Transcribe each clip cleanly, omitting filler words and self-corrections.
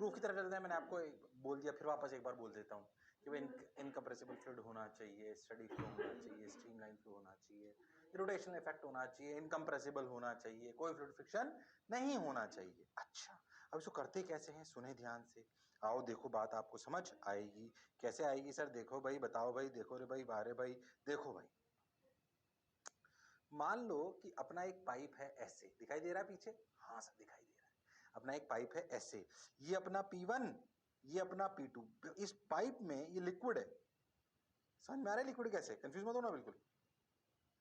Proof की तरफ चलते हैं। मैंने आपको बोल दिया, फिर वापस एक बार बोल देता हूँ कि भाई इनकम्प्रेसिबल फ्लूइड होना चाहिए, स्टडी फ्लो होना चाहिए, स्ट्रीमलाइन फ्लो होना चाहिए, रोटेशनल इफेक्ट होना चाहिए, इनकम्प्रेसिबल होना चाहिए, कोई फ्लूइड फ्रिक्शन नहीं होना चाहिए। अच्छा, अब इसको करते कैसे हैं, सुने ध्यान से। आओ देखो, बात आपको समझ आएगी। कैसे आएगी सर? देखो भाई, बताओ भाई, देखो रे भाई, बारे भाई, देखो भाई। मान लो कि अपना एक पाइप है, ऐसे दिखाई दे रहा है पीछे? हाँ सर दिखाई दे रहा है। अपना एक पाइप है ऐसे, ये अपना P1, ये अपना P2। इस पाइप में ये लिक्विड है। समझ में आ रहा है लिक्विड कैसे? कंफ्यूज मत होना बिल्कुल।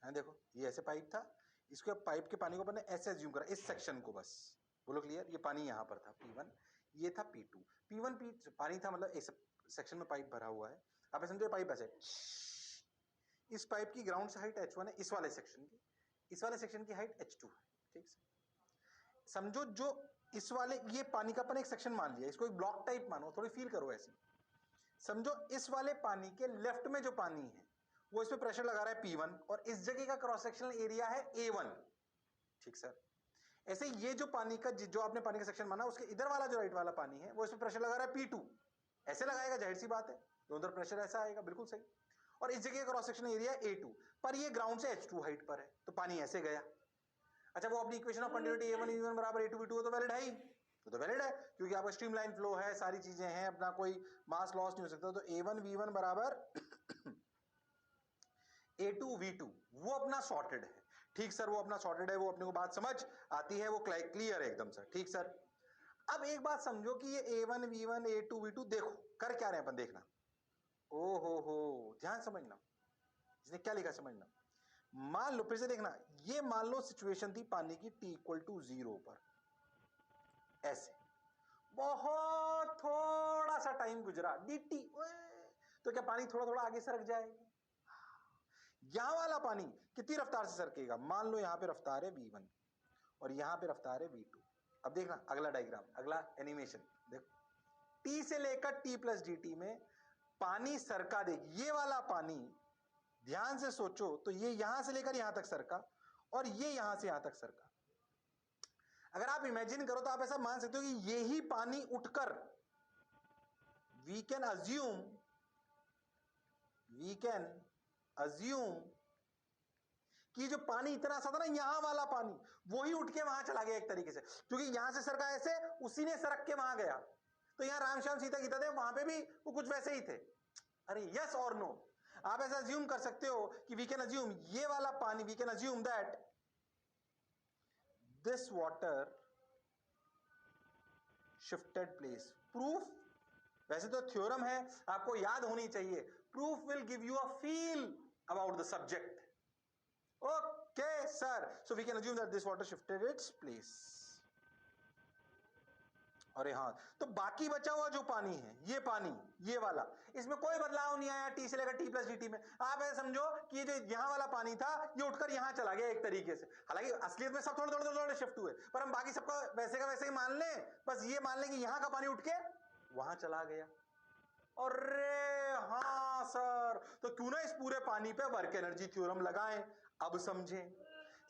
है देखो, ये ऐसे पाइप था, इसको पाइप के पानी को अपन ने ऐसे एज्यूम करा, इस सेक्शन को बस। बोलो क्लियर? ये पानी यहां पर था P1, ये था P2। P1 पानी था, मतलब इस सेक्शन में पाइप भरा हुआ है। आप समझो पाइप ऐसे, इस पाइप की ग्राउंड से हाइट H1 है, इस वाले सेक्शन की, इस वाले सेक्शन की हाइट H2 है। ठीक है, समझो जो इस वाले, ये पानी का अपन एक सेक्शन मान लिया, इसको एक ब्लॉक टाइप मानो, थोड़ी फील करो ऐसी। समझो इस वाले पानी के लेफ्ट में जो पानी है वो इस पे प्रेशर लगा रहा है P1, और इस जगह का क्रॉस सेक्शनल एरिया है A1। ठीक सर। ऐसे ये जो पानी का, जो आपने पानी का सेक्शन माना, उसके इधर वाला जो राइट वाला पानी है वो इस पे प्रेशर लगा रहा है P2। ऐसे लगाएगा, जाहिर सी बात है, उधर प्रेशर ऐसा आएगा, बिल्कुल सही। और इस जगह का क्रॉस सेक्शनल एरिया A2, पर ये ग्राउंड से H2 हाइट पर है, तो पानी ऐसे गया। अच्छा, वो अपनी equation of continuity A1 V1 बराबर A2 V2 तो वैलिड है ही, तो वैलिड है, क्योंकि आपका स्ट्रीमलाइन फ्लो है, सारी चीजें हैं, अपना कोई मास लॉस नहीं हो सकता। तो A1 V1 बराबर A2 V2, वो अपना सॉर्टेड है। ठीक सर, वो अपना सॉर्टेड है, वो अपने को बात समझ आती है, वो क्लियर है एकदम सर। ठीक सर। अब एक बात समझो कि ये A1 V1 A2 V2 देखो कर क्या रहे हैं अपन, देखना। ओ हो, ध्यान समझना, इसने क्या लिखा समझना। मान लो, फिर से देखना, ये मान लो सिचुएशन थी पानी की T=0 पर, ऐसे बहुत थोड़ा सा टाइम गुजरा dt, तो क्या पानी थोड़ा थोड़ा आगे सरक जाएगा? यहां वाला पानी कितनी रफ्तार से सरकेगा? मान लो यहां पे रफ्तार है V1 और यहां पे रफ्तार है V2। अब देखना अगला डायग्राम, अगला एनिमेशन देखो। T से लेकर T+dt में पानी सरका, देख ये वाला पानी, ध्यान से सोचो, तो ये यहां से लेकर यहां तक सरका और ये यहां से यहां तक सरका। अगर आप इमेजिन करो तो आप ऐसा मान सकते हो कि यही पानी उठकर, वी कैन अज्यूम कि जो पानी इतना सा था ना, यहां वाला पानी, वो ही उठ के वहां चला गया एक तरीके से, क्योंकि यहां से सरका ऐसे, उसी ने सरक के वहां गया। तो यहां राम श्याम सीता गीता थे, वहां पे भी वो कुछ वैसे ही थे। अरे यस और नो, आप ऐसा अज्यूम कर सकते हो कि वी कैन अज्यूम ये वाला पानी, we can assume that this water shifted place. Proof वैसे तो थ्योरम है, आपको याद होनी चाहिए। Proof will give you a feel about the subject. Okay sir, so we can assume that this water shifted its place. अरे हाँ, तो बाकी बचा हुआ जो पानी है, ये पानी, ये वाला, इसमें कोई बदलाव नहीं आया T से लेकर T+dt में। आप ऐसे समझो कि ये जो यहां वाला पानी था, ये उठकर यहां चला गया एक तरीके से। हालांकि असलियत में सब थोड़े थोड़े थोड़े शिफ्ट हुए, पर हम बाकी सबका वैसे का वैसे ही मान लें, बस ये मान लें कि यहां का पानी उठ के वहां चला गया। अरे हाँ सर, तो क्यों ना इस पूरे पानी पे वर्क एनर्जी थ्योरम लगाएं। अब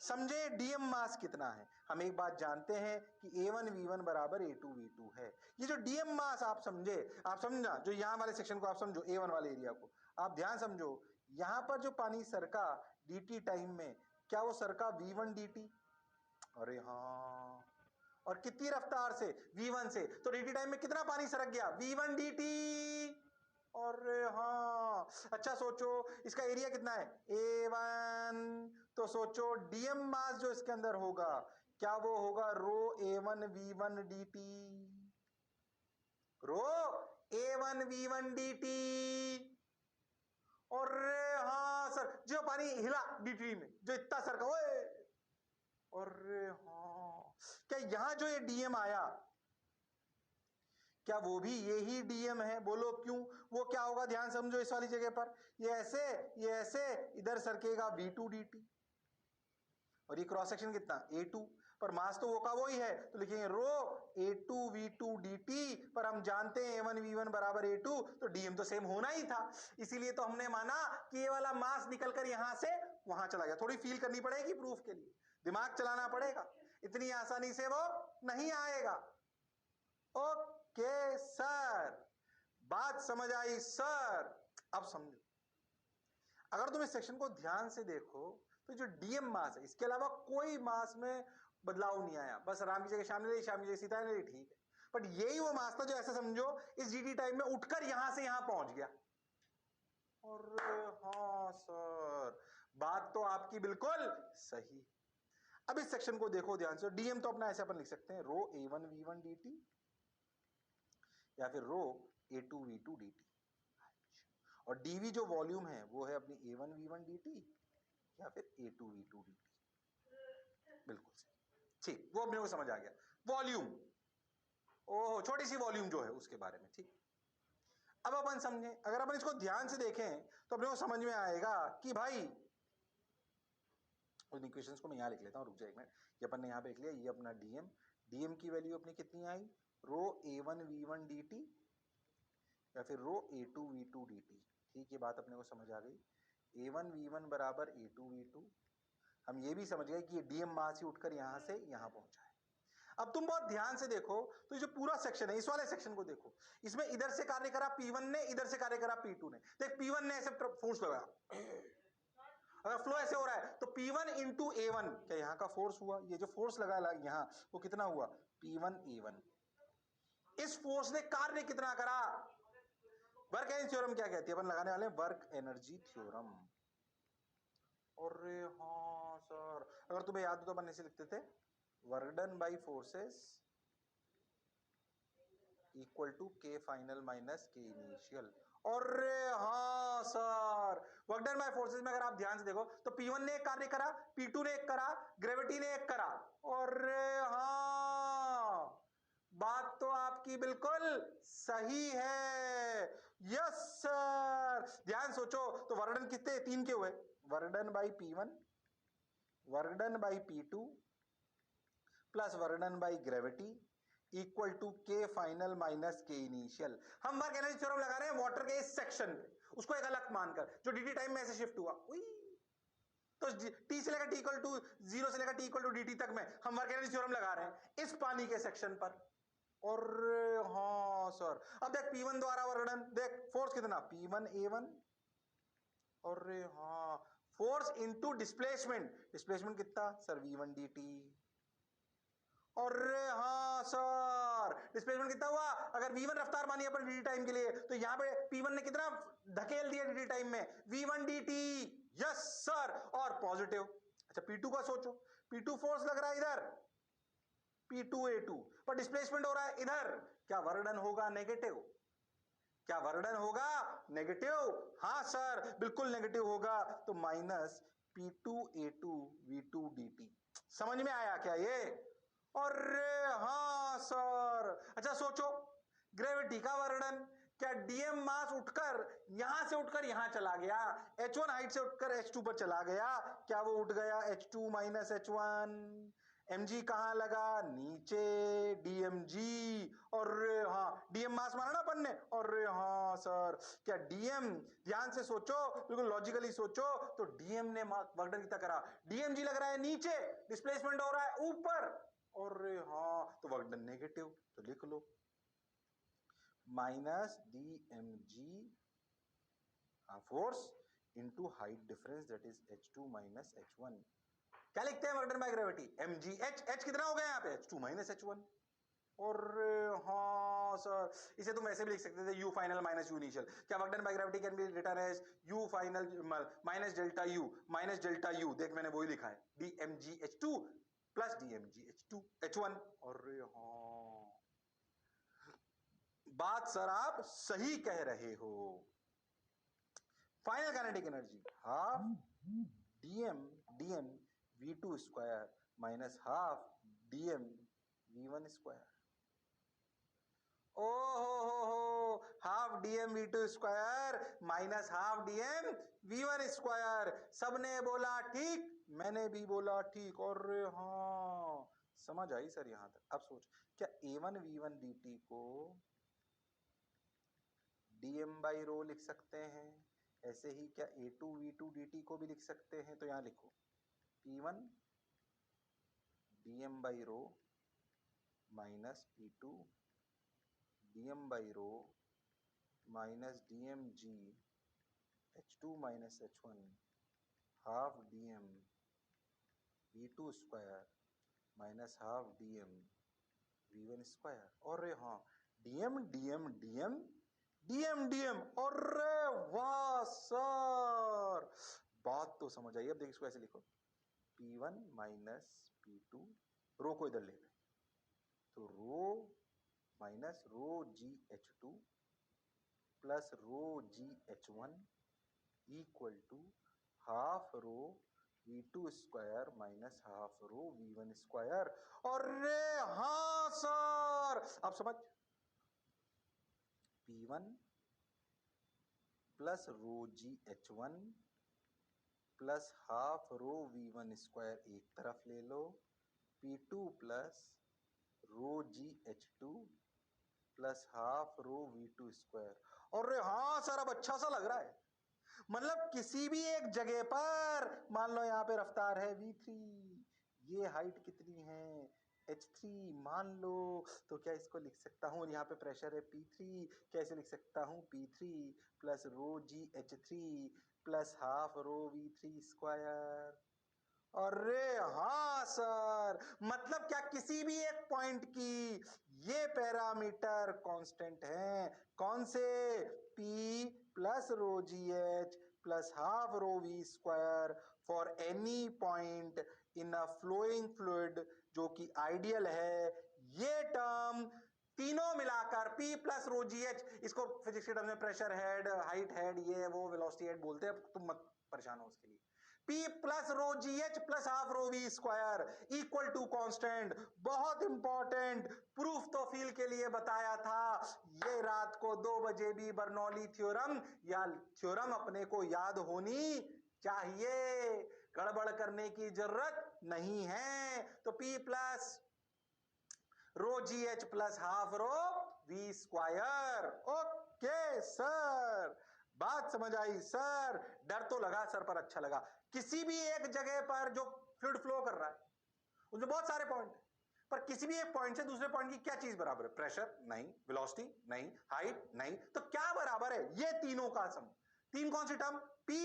समझे डीएम मास कितना है। हम एक बात जानते हैं कि A1 V1 बराबर A2 V2 है। ये जो डीएम मास आप समझे, आप समझना, जो यहां वाले सेक्शन को आप समझो, A1 वाले एरिया को आप ध्यान समझो। यहां पर जो पानी सरका dt टाइम में, क्या वो सरका V1 dt? अरे हाँ, और कितनी रफ्तार से? V1 से। तो dt टाइम में कितना पानी सरक गया? V1 dt। अरे हाँ, अच्छा सोचो, इसका एरिया कितना है? A1। तो सोचो डीएम मास जो इसके अंदर होगा, क्या वो होगा रो A1 V1 dt? रो A1 V1 dt। अरे हाँ सर, जो पानी हिला dt में, जो इतना सरका, ओए, अरे हाँ, क्या यहां जो ये डीएम आया, क्या वो भी यही डीएम है? बोलो क्यों? वो क्या होगा, ध्यान समझो इस वाली जगह पर, ये ऐसे इधर सरकेगा V2 dt, और ये क्रॉस सेक्शन कितना? A2, पर मास तो वो का वो ही है, तो लिखेंगे रो A2 V2 dt, पर हम जानते हैं A1 V1 बराबर A2, तो डीएम तो सेम होना ही था। इसीलिए तो हमने माना कि ये वाला मास निकलकर यहां से वहां चला गया। थोड़ी फील करनी पड़ेगी प्रूफ के लिए, दिमाग चलाना पड़ेगा, इतनी आसानी से वो नहीं आएगा। ओके। ओके सर, बात समझ आई सर। अब समझो, अगर तुम इस सेक्शन को ध्यान से देखो तो जो डीएम मास है, इसके अलावा कोई मास में बदलाव नहीं आया, बस राम की जगह श्याम ने ली, श्याम की जगह सीता ने ली, ठीक है। बट यही वो मास था जो ऐसा समझो इस जीटी टाइम में उठकर यहां से यहां पहुंच गया। और हाँ सर, बात तो आपकी बिल्कुल सही। अब इस सेक्शन को देखो ध्यान से, डीएम तो अपना ऐसे अपन लिख सकते हैं, रो a1v1 dt या फिर रो a2v2 dt, और डीवी जो वॉल्यूम है वो है अपनी a1v1 dt या फिर a2v2 dt। बिल्कुल सही, ठीक, वो अपने को समझ आ गया। वॉल्यूम, ओह छोटी सी वॉल्यूम जो है उसके बारे में, ठीक। अब अपन समझें, अगर अपन इसको ध्यान से देखें तो अपने को समझ में आएगा कि भाई, उन इक्वेशंस को मैं यहां लिख लेता हूं, रुक जाए एक मिनट। ये अपन ने यहां पे लिख लिया, ये अपना डीएम, डीएम की वैल्यू अपनी कितनी आई, रो a1v1 dt या फिर रो a2v2 dt, ठीक। ये बात अपने को समझ आ गई, a1v1 बराबर a2v2। हम ये भी समझ गए कि ये डीएम मास ही उठकर यहां से यहां पहुंचा है। अब तुम बहुत ध्यान से देखो तो ये जो पूरा सेक्शन है, इस वाले सेक्शन को देखो, इसमें इधर से कार्य करा P1 ने, इधर से कार्य करा P2 ने। देख P1 ने ऐसे फोर्स लगाया, अगर फ्लो ऐसे हो रहा है तो P1 इंटू A1, क्या यहां का फोर्स हुआ, ये जो फोर्स लगा यहां वो कितना हुआ, P1 A1। इस फोर्स ने कार्य कितना करा, वर्क एनर्जी थ्योरम क्या कहती है, अपन लगाने वाले वर्क एनर्जी थ्योरम। अरे हाँ सर, अगर तुम्हें याद हो तो अपन ऐसे लिखते थे, work done by forces equal to K final minus K initial. अरे हाँ sir, work done by forces में अगर आप ध्यान से देखो तो P1 ने एक कार्य करा, P2 ने एक करा, ग्रेविटी ने एक करा। अरे हाँ, बात तो आपकी बिल्कुल सही है, यस सर। ध्यान सोचो तो वर्क डन कितने, 3 के हुए, work done by P1, work done by P2 plus work done by gravity equal to K final minus K initial. हम वर्क एनर्जी थ्योरम लगा रहे हैं वाटर के इस सेक्शन पे, उसको एक अलग मानकर जो डीटी टाइम में ऐसे शिफ्ट हुआ, तो टी से लेकर टी इक्वल टू 0 से लेकर टी इक्वल टू dt तक में हम वर्क एनर्जी थ्योरम लगा रहे हैं इस पानी के सेक्शन पर। और हाँ सर, अब देख P1 द्वारा वर्णन, देख फोर्स कितना, P1 A1, और हाँ फोर्स इनटू डिस्प्लेसमेंट, डिस्प्लेसमेंट कितना सर, V1 dt। अरे हाँ सर, डिस्प्लेसमेंट कितना हुआ, अगर v1 रफ्तार मानी अपन dt टाइम के लिए तो यहां पे p1 ने कितना धकेल दिया dt टाइम में, v1 dt। यस सर, और पॉजिटिव। अच्छा p2 का सोचो, p2 फोर्स लग रहा है इधर p2 a2, पर डिस्प्लेसमेंट हो रहा है इधर, क्या वर्क डन होगा नेगेटिव, क्या वर्क डन होगा नेगेटिव, हाँ सर बिल्कुल नेगेटिव होगा, तो minus p2 a2 v2 dt। समझ में आया क्या ये, अरे हाँ सर। अच्छा सोचो, ग्रेविटी का वर्णन, क्या डीएम मास उठकर यहां से उठकर यहां चला गया, H1 हाइट से उठकर H2 पर चला गया, क्या वो उठ गया H2 माइनस H1, mg कहां लगा नीचे, dmg। और हाँ डीएम मास माना ना अपन ने, और हाँ सर, क्या डीएम, ध्यान से सोचो बिल्कुल लॉजिकली सोचो, तो डीएम ने वर्क डन कितना करा, डीएमजी लग रहा है नीचे, डिस्प्लेसमेंट हो रहा है ऊपर, और हाँ तो वर्क डन नेगेटिव, तो लिख लो minus dmg force into height difference that is H2 minus H1। क्या लिखते हैं work done by gravity, mg, h कितना हो गया यहाँ पे, H2 माइनस H1। और हाँ सर, इसे तुम ऐसे भी लिख सकते थे u final minus u initial, क्या work done by gravity can be written as u final minus delta u, देख मैंने वही लिखा है, dmg H2 plus dmg H2 H1। और हाँ बात सर आप सही कह रहे हो, final kinetic energy half dm dm v2 square minus half dm v1 square. ओ हो, half dm v2 square minus half dm v1 square. सबने बोला ठीक, मैंने भी बोला ठीक, और हाँ समझ आई सर यहां तक। अब सोच, क्या a1 v1 dt को dm बाई रो लिख सकते हैं, ऐसे ही क्या a2 v2 dt को भी लिख सकते हैं, तो यहां लिखो p1 dm by rho minus p2 dm by rho minus dmg h2 minus h1 half dm v2 square minus half dm v1 square। और हाँ dm dm dm dm dm। और वाह सर, बात तो समझ आई। अब देखिए इसको ऐसे लिखो, P1 माइनस P2, रो को इधर ले गए तो rho minus rho g h two plus rho g h one equal to half rho V2 square minus half rho V1 square. और हाँ सर, अब समझ, P1 plus rho g h one plus half rho V1 square एक तरफ ले लो, P2 plus rho g h two plus half rho V2 square. और हाँ सर, अब अच्छा सा लग रहा है। मतलब किसी भी एक जगह पर मान लो यहाँ पे रफ्तार है v3, ये हाइट कितनी है h3 मान लो, तो क्या इसको लिख सकता हूँ, यहाँ पे प्रेशर है p3, कैसे लिख सकता हूँ p3 प्लस रो जी h3 प्लस हाफ रो v3 स्क्वायर। अरे हाँ सर, मतलब क्या किसी भी एक पॉइंट की ये पैरामीटर कांस्टेंट हैं, कौन से, P plus rho g h plus half rho v square for any point in a flowing fluid जो कि आइडियल है। ये टर्म तीनों मिलाकर P plus rho g h, इसको फिजिक्स के टर्म में प्रेशर हेड, हाइट हेड, ये वो वेलोसिटी हेड बोलते हैं, तुम मत परेशान हो उसके लिए। P plus rho g h plus half rho v square equal to constant. बहुत इंपॉर्टेंट प्रूफ तो फील के लिए बताया था, ये रात को 2 बजे भी बर्नौली थ्योरम या थ्योरम अपने को याद होनी चाहिए, गड़बड़ करने की जरूरत नहीं है। तो P plus rho g h plus half rho v square. Okay sir, बात समझ आई सर, डर तो लगा सर पर अच्छा लगा। किसी भी एक जगह पर जो फ्लूइड फ्लो कर रहा है उसमें बहुत सारे पॉइंट है, पर किसी भी एक पॉइंट से दूसरे पॉइंट की क्या चीज बराबर है, प्रेशर नहीं, वेलोसिटी नहीं, हाइट नहीं, तो क्या बराबर है, ये तीनों का सम। तीन कौन सी term, P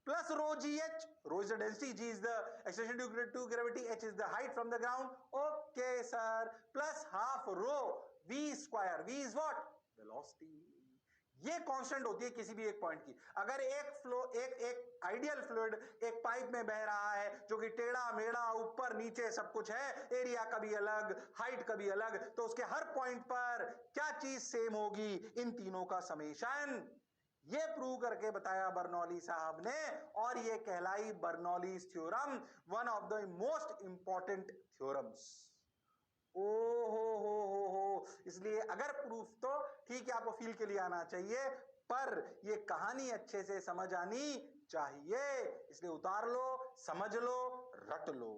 plus rho gh, rho is the density, g is the acceleration due to gravity, h is the height from the ground, okay sir, plus half rho v square, v is what, velocity। ये constant होती है किसी भी एक point की। अगर एक flow एक आइडियल फ्लूइड एक पाइप में बह रहा है जो कि टेढ़ा मेढ़ा ऊपर नीचे सब कुछ है, एरिया कभी अलग, हाइट कभी अलग, तो उसके हर पॉइंट पर क्या चीज सेम होगी, इन तीनों का समेशन। ये प्रूव करके बताया बर्नौली साहब ने, और ये कहलाई Bernoulli's theorem, one of the most important theorems. ओ हो, इसलिए अगर प्रूफ तो ठीक है आपको फील के लिए आना चाहिए, पर ये कहानी अच्छे से समझ आनी चाहिए, इसलिए उतार लो, समझ लो, रट लो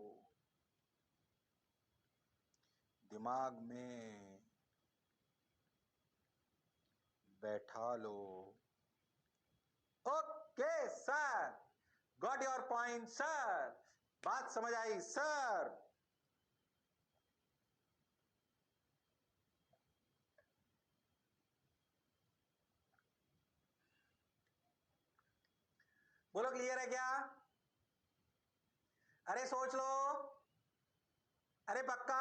दिमाग में, बैठा लो। Okay sir, got your point sir, बात समझ आई सर। बोलो क्लियर है क्या, अरे सोच लो, अरे पक्का,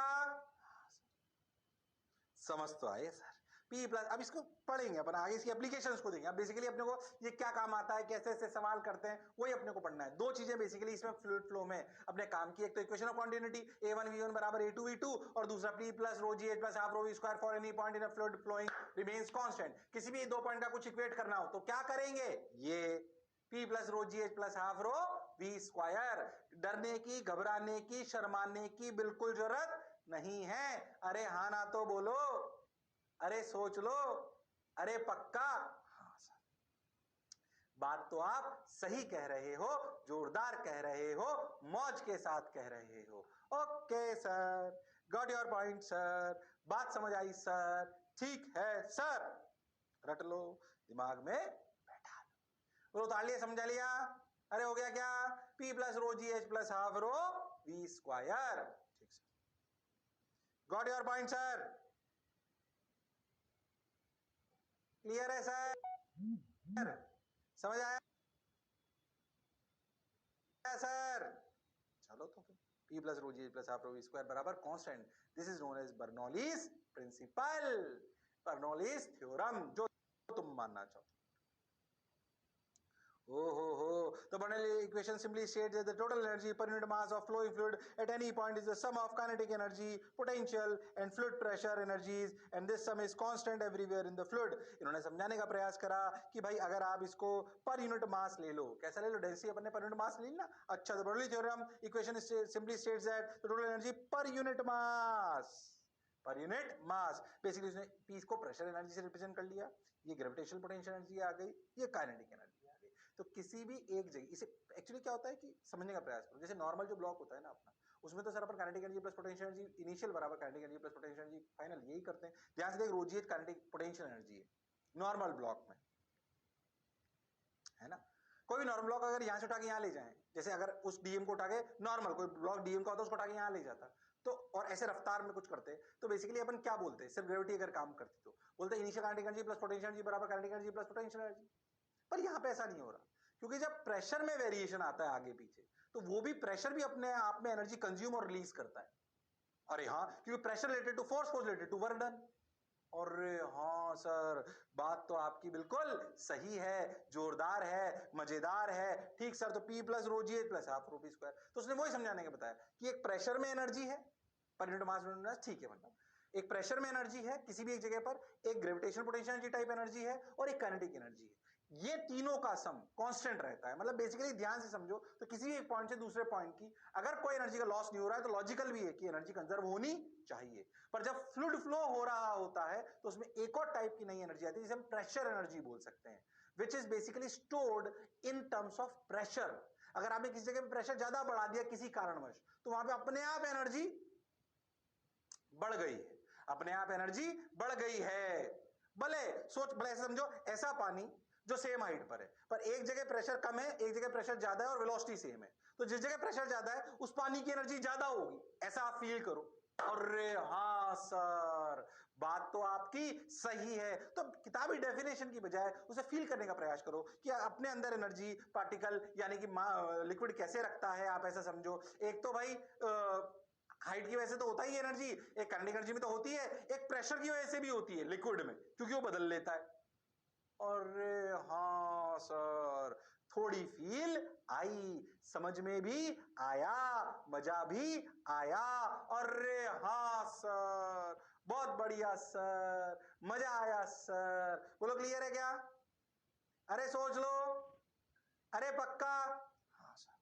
समझ तो आए सर। P प्लस, अब इसको पढ़ेंगे अपन आगे, इसकी एप्लीकेशंस को देंगे। अब बेसिकली अपने को ये क्या काम आता है, कैसे ऐसे सवाल करते हैं, वही अपने को पढ़ना है। दो चीजें बेसिकली इसमें फ्लूइड फ्लो में अपने काम की, एक तो equation of continuity A1 V1 बराबर A2 V2, और दूसरा P plus rho g h plus half rho v square for any point in a fluid flowing remains constant. किसी भी दो पॉइंट का कुछ इक्वेट करना हो तो क्या करेंगे, ये P plus rho g h plus half rho v square. डरने की, घबराने की, शर्माने की बिल्कुल जरूरत नहीं है। अरे हाँ ना तो बोलो, अरे सोच लो, अरे पक्का, हाँ सर, बात तो आप सही कह रहे हो, जोरदार कह रहे हो, मौज के साथ कह रहे हो। Okay sir, got your point sir, बात समझ आई सर, ठीक है सर, रट लो, दिमाग में बैठा लो। बोलो उतार लिया, समझा लिया, अरे हो गया क्या, P plus rho g h plus half rho v square. ठीक sir, got your point sir, clear है सर? समझ आया सर? चलो तो फिर P plus rho G plus half rho V square बराबर constant. This is known as Bernoulli's principle, Bernoulli's theorem, जो तुम मानना चाहो. तो Bernoulli equation simply states that the total energy per unit mass of flowing fluid at any point is the sum of kinetic energy, potential and fluid pressure energies, and this sum is constant everywhere in the fluid. इन्होंने समझाने का प्रयास करा कि भाई अगर आप इसको पर यूनिट मास ले लो, कैसा ले लो, डेंसिटी अपने पर यूनिट मास ले ना. अच्छा, तो Bernoulli theorem equation simply states that the total energy per unit mass, per unit mass, basically उसने पी को प्रेशर एनर्जी से रिप्रेजेंट कर लिया, ये ग्रेविटेशनल पोटेंशियल एनर्जी आ गई, ये काइनेटिक एनर्जी आ गई. तो किसी भी एक जगह, इसे एक्चुअली क्या होता है कि समझने का प्रयास करो. जैसे नॉर्मल जो ब्लॉक होता है ना अपना, उसमें तो सर अपन kinetic energy plus potential energy initial बराबर kinetic energy plus potential energy final, यही करते हैं. ध्यान से देख, रोजिएट काइनेटिक पोटेंशियल एनर्जी है नॉर्मल ब्लॉक में, है ना. कोई भी नॉर्मल ब्लॉक अगर यहां से उठा के यहां ले जाए, जैसे अगर उस डीएम को उठा के, नॉर्मल कोई ब्लॉक डीएम का होता है उसको उठा के यहां ले जाता, तो और ऐसे रफ्तार में कुछ करते, तो बेसिकली अपन क्या बोलते हैं, सिर्फ ग्रेविटी अगर काम करती तो बोलते हैं initial kinetic energy plus potential energy बराबर kinetic energy plus potential energy. पर यहां पे ऐसा नहीं हो रहा, क्योंकि जब प्रेशर में वेरिएशन आता है आगे पीछे, तो वो भी प्रेशर भी अपने आप में एनर्जी कंज्यूम और रिलीज करता है. अरे हाँ, क्योंकि pressure related to force, force related to work done. अरे हाँ सर, बात तो आपकी बिल्कुल सही है, जोरदार है, मजेदार है. ठीक सर, तो P plus rho g plus half rho P square, तो उसने वही समझाने के बताया कि एक प्रेशर में एनर्जी है पर यूनिट मास, ठीक है, मतलब एक प्रेशर में एनर्जी है किसी भी एक जगह पर, एक gravitational potential energy type energy है और एक काइनेटिक एनर्जी है. ये तीनों का सम कांस्टेंट रहता है. मतलब बेसिकली ध्यान से समझो, तो किसी भी एक पॉइंट से दूसरे पॉइंट की अगर कोई एनर्जी का लॉस नहीं हो रहा है, तो लॉजिकल भी है कि एनर्जी कंजर्व होनी चाहिए. पर जब फ्लूइड फ्लो हो रहा होता है, तो उसमें एक और टाइप की नई एनर्जी आती है, जिसे हम प्रेशर एनर्जी बोल सकते हैं, which is basically stored in terms of pressure. अगर आपने किसी जगह पे प्रेशर ज्यादा बढ़ा दिया किसी कारणवश, तो वहां पे अपने आप एनर्जी बढ़ गई है, अपने आप एनर्जी बढ़ गई है. भले सोच, भले ऐसे समझो, ऐसा पानी जो सेम हाइट पर है, पर एक जगह प्रेशर कम है, एक जगह प्रेशर ज्यादा है और वेलोसिटी सेम है, तो जिस जगह प्रेशर ज्यादा है उस पानी की एनर्जी ज्यादा होगी, ऐसा आप फील करो. अरे हाँ सर, बात तो आपकी सही है. तो किताबी डेफिनेशन की बजाय उसे फील करने का प्रयास करो कि अपने अंदर एनर्जी पार्टिकल यानी कि लिक्विड कैसे रखता है. आप ऐसा समझो, एक तो भाई हाइट की वजह से तो होता ही एनर्जी, एक काइनेटिक एनर्जी में तो होती है, एक प्रेशर की वजह से भी होती है लिक्विड में, क्योंकि वो बदल लेता है. अरे हाँ सर, थोड़ी फील आई, समझ में भी आया, मजा भी आया. अरे हाँ सर, बहुत बढ़िया सर, मजा आया सर. बोलो क्लियर है क्या? अरे सोच लो, अरे पक्का? हाँ सर,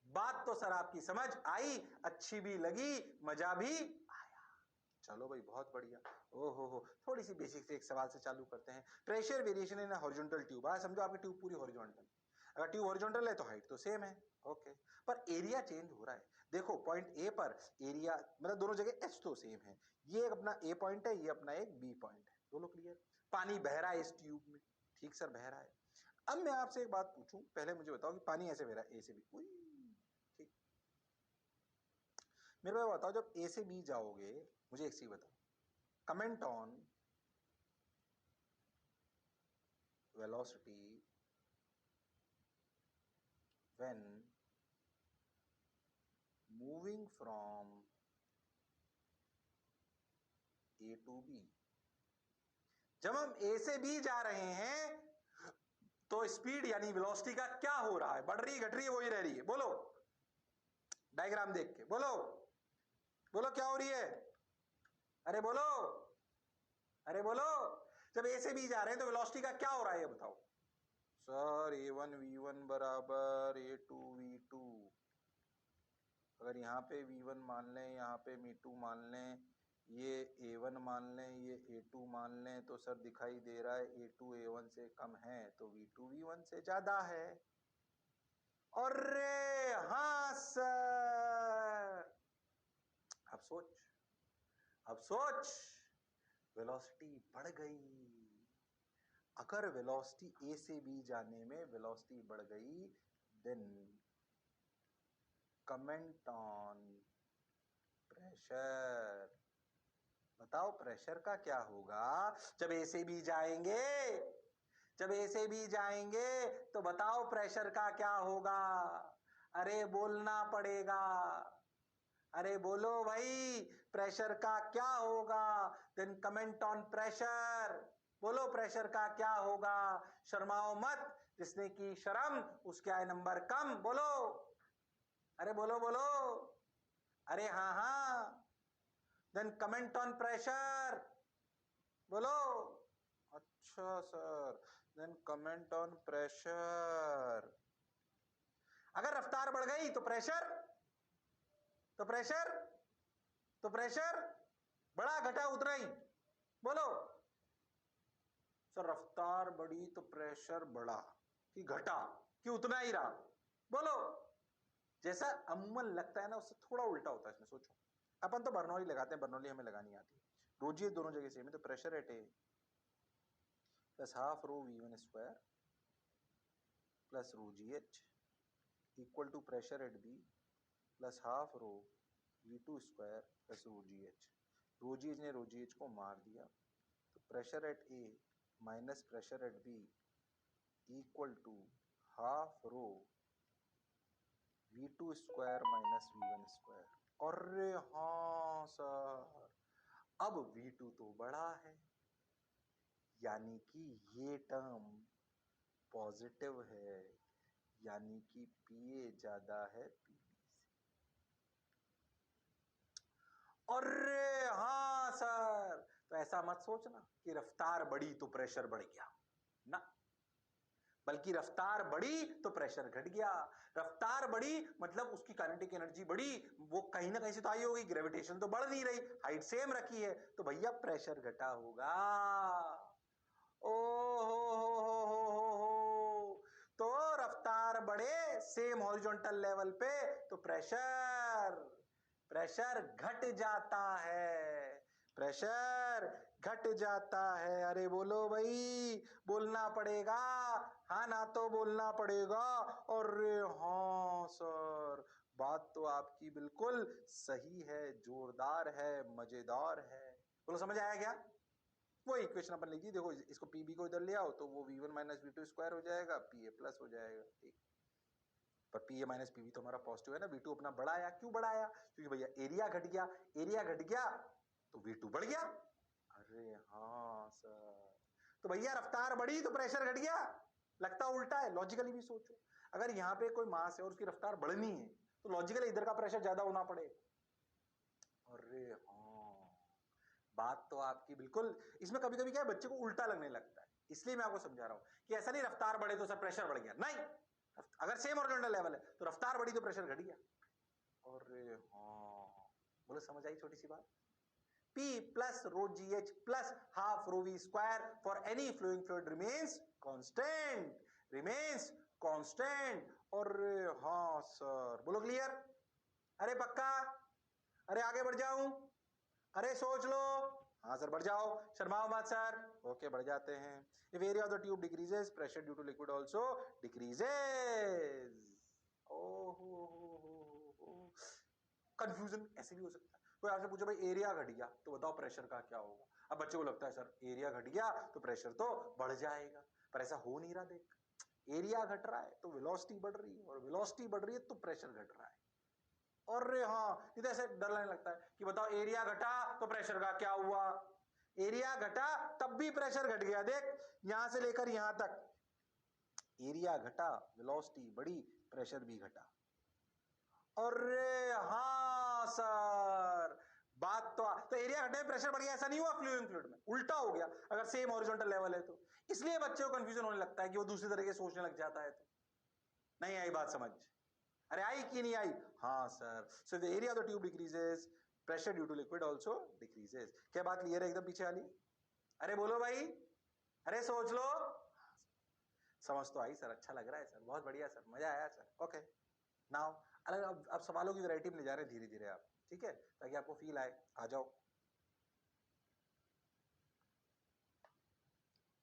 बात तो सर आपकी समझ आई, अच्छी भी लगी, मजा भी आया. चलो भाई, बहुत बढ़िया. हो, थोड़ी सी बेसिक से एक सवाल से चालू करते हैं. Pressure variation in horizontal tube. समझो आपकी ट्यूब पूरी हॉरिजॉन्टल, अगर ट्यूब हॉरिजॉन्टल है तो हाइट तो सेम है, ओके, पर एरिया चेंज हो रहा है. देखो पॉइंट ए पर एरिया, मतलब दोनों जगह एच तो सेम है, ये अपना ए पॉइंट है, ये अपना एक बी पॉइंट है, दोनों क्लियर. पानी बह रहा है इस ट्यूब में, ठीक सर, बह रहा है. अब मैं आपसे एक बात पूछूं, पहले मुझे बताओ कि पानी ऐसे बह रहा है ए से बी, ठीक, मेरे को बताओ, जब ए से बी जाओगे, मुझे एक चीज बताओ, comment on velocity when moving from A to B. जब हम A से B जा रहे हैं, तो स्पीड यानी वेलोसिटी का क्या हो रहा है, बढ़ रही है घट रही है, वही रह रही है? बोलो, डायग्राम देख के बोलो, बोलो क्या हो रही है? अरे बोलो, अरे बोलो. जब A से B जा रहे हैं तो वेलोसिटी का क्या हो रहा है, ये बताओ. सर A1 V1 बराबर A2 V2. अगर यहाँ पे V1 मान लें, यहाँ पे V2 मान लें, ये A1 मान लें, ये A2 मान लें, तो सर दिखाई दे रहा है A2 A1 से कम है, तो V2 V1 से ज्यादा है. अरे हाँ सर, अब सोच, अब सोच, वेलोसिटी बढ़ गई. अगर वेलोसिटी ए से बी जाने में वेलोसिटी बढ़ गई, देन कमेंट ऑन प्रेशर. बताओ प्रेशर का क्या होगा जब ए से बी जाएंगे, जब ए से बी जाएंगे तो बताओ प्रेशर का क्या होगा। अरे बोलना पड़ेगा, अरे बोलो भाई प्रेशर का क्या होगा, देन कमेंट ऑन प्रेशर। बोलो प्रेशर का क्या होगा, शर्माओ मत, जिसने की शर्म उसके आए नंबर कम। बोलो, अरे बोलो बोलो, अरे हाँ हाँ, देन कमेंट ऑन प्रेशर। बोलो, अच्छा sir, then comment on pressure. अगर रफ्तार बढ़ गई तो प्रेशर, तो प्रेशर, तो प्रेशर बढ़ा घटा उतना ही। बोलो सर, रफ्तार बढ़ी तो प्रेशर बढ़ा कि घटा कि उतना ही रहा। बोलो, जैसा अमूमन लगता है ना उससे थोड़ा उल्टा होता है इसमें। सोचो, अपन तो बर्नौली लगाते हैं, बर्नौली हमें लगानी आती है, रोजी दोनों जगह सेम है, तो pressure at A plus half rho v1 square plus rho g h equal to pressure at B plus half rho v2 square plus rho g h. Rho g h ने रो जी एच को मार दिया, तो pressure at A minus pressure at B equal to half rho v2 square minus v1 square. अरे हाँ sir, अब v2 तो बड़ा है, यानी कि ये टर्म पॉजिटिव है, यानी कि पीए ज्यादा है पीबी से। अरे हाँ सर, तो ऐसा मत सोचना कि रफ्तार बढ़ी तो प्रेशर बढ़ गया ना, बल्कि रफ्तार बढ़ी तो प्रेशर घट गया। रफ्तार बढ़ी मतलब उसकी काइनेटिक एनर्जी बढ़ी, वो कहीं ना कहीं से तो आई होगी, ग्रेविटेशन तो बढ़ नहीं रही, हाइट सेम रखी है, तो भैया प्रेशर घटा होगा। ओ हो, तो रफ्तार बढ़े सेम हॉरिजॉन्टल लेवल पे तो प्रेशर, प्रेशर घट जाता है, प्रेशर घट जाता है। अरे बोलो भाई, बोलना पड़ेगा, हाँ ना तो बोलना पड़ेगा। अरे हाँ सर, बात तो आपकी बिल्कुल सही है, जोरदार है, मजेदार है। बोलो समझ आया क्या? वो इक्वेशन अपन लिखी, देखो इसको पीबी को इधर ले आओ तो वो v1 माइनस v2 स्क्वायर हो जाएगा, पीए प्लस हो जाएगा। ठीक, पर पीए माइनस पीबी तो हमारा पॉजिटिव है ना, v2 अपना बड़ा आया। क्यों बड़ा आया? क्योंकि भैया एरिया घट गया, एरिया घट गया तो v2 बढ़ गया। अरे हाँ सर, तो भैया रफ्तार बढ़ी तो प्रेशर घट गया। लगता उल्टा है, लॉजिकली भी सोचो, अगर यहाँ पे कोई मास है और उसकी रफ्तार बढ़नी है तो लॉजिकली इधर का प्रेशर ज्यादा होना पड़ेगा। अरे हाँ, बात तो आपकी बिल्कुल, इसमें कभी कभी क्या है बच्चे को उल्टा लगने लगता है, इसलिए मैं आपको समझा रहा हूं कि ऐसा नहीं रफ्तार बढ़े तो सर प्रेशर बढ़ गया, नहीं, अगर सेम हॉरिजॉन्टल लेवल है तो रफ्तार बढ़ी तो प्रेशर घट गया। अरे हाँ, बोलो समझ आई छोटी सी बात। P plus rho gh plus half rho v square for any flowing fluid remains constant, remains constant। अरे हाँ सर, बोलो क्लियर? अरे पक्का? अरे आगे बढ़ जाऊं? अरे सोच लो। हाँ सर बढ़ जाओ, शर्माओ मत सर। ओके बढ़ जाते हैं। If area of the tube decreases, pressure due to liquid also decreases. ओहो, कंफ्यूजन ऐसे भी हो सकता है, कोई आपसे पूछे भाई एरिया घट गया तो बताओ प्रेशर का क्या होगा। अब बच्चे को लगता है सर एरिया घट गया तो प्रेशर तो बढ़ जाएगा, पर ऐसा हो नहीं रहा। देख, एरिया घट रहा है तो वेलोसिटी बढ़ रही है, और वेलोसिटी बढ़ रही है तो प्रेशर घट रहा है। और हाँ, नहीं तो ऐसे डर लगने लगता है कि बताओ एरिया घटा तो प्रेशर का क्या हुआ। एरिया घटा तब भी प्रेशर घट गया। देख, यहां से लेकर यहां तक एरिया घटा, वेलोसिटी बढ़ी, प्रेशर भी घटा। अरे हाँ सर, बात तो एरिया घटे प्रेशर बढ़ गया ऐसा नहीं हुआ फ्लूइंग फ्लूइड में, उल्टा हो गया अगर सेम हॉरिजॉन्टल लेवल है तो। इसलिए बच्चे को कंफ्यूजन होने लगता है कि वो दूसरी तरीके से सोचने लग जाता है। तो नहीं आई बात समझ? अरे आई कि नहीं आई? हाँ sir, so the area of the tube decreases, pressure due to liquid also decreases. क्या बात क्लियर है एकदम पीछे वाली? अरे बोलो भाई, अरे सोच लो। समझ तो आई सर, अच्छा लग रहा है सर, बहुत बढ़िया सर, मजा आया सर। ओके नाउ, अब सवालों की वैरायटी में ले जा रहे हैं धीरे धीरे आप, ठीक है, ताकि आपको फील आए। आ जाओ।